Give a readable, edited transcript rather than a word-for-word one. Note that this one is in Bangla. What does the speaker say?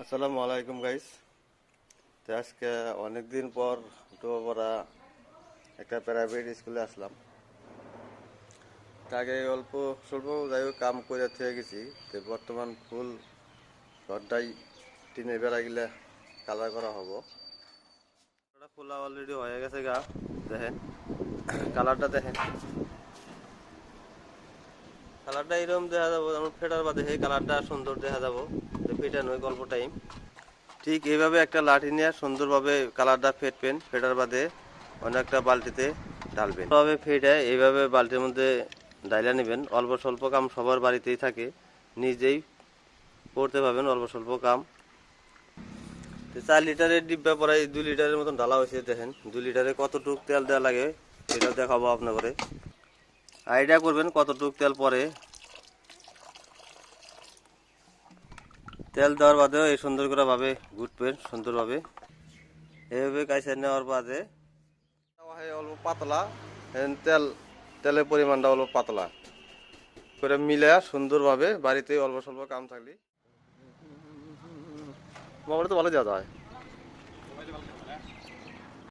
আসসালামু আলাইকুম গাইস। তো আজকে অনেকদিন পর ডোবাপাড়া একটা প্রাইভেট স্কুলে আসলাম। আগে অল্প স্বল্প যাই হোক কাম করে থেকে গেছি। তো বর্তমান ফুল ঘরটাই টিনের বেড়া গিলা কালার করা হবো। ফুলা অলরেডি হয়ে গেছে গা, দেখেন কালারটা দেখেন। কালারটা এরকম দেখা যাবো, যেমন ফেটার বাদে সেই কালারটা সুন্দর দেখা যাবো। তো ফেটা নয় অল্প টাইম। ঠিক এইভাবে একটা লাঠি নিয়ে সুন্দরভাবে কালারটা ফেটবেন। ফেটার বাদে অনেকটা বালতিতে ঢালবেন। এইভাবে ফেটে এইভাবে বালতির মধ্যে ডাইলা নেবেন। অল্প স্বল্প কাম সবার বাড়িতেই থাকে, নিজেই করতে পারবেন অল্প স্বল্প কাম। 4 লিটারের ডিব্বা পরাই 2 লিটারের মতন ঢালা হয়েছে। দেখেন 2 লিটারে কতটুক তেল দেওয়া লাগে সেটাও দেখাবো আপনাকে। আইডিয়া করবেন কতটুক তেল পরে। তেল দেওয়ার বাদেও এই সুন্দর করে ভাবে ঘুটবেন সুন্দরভাবে। এইভাবে কাইসা নেওয়ার বাদে অল্প পাতলা, তেলের পরিমাণটা অল্প পাতলা করে মিলে সুন্দরভাবে বাড়িতে অল্প স্বল্প কাম থাকলে মোবাইলে তো ভালো যাওয়া যায়।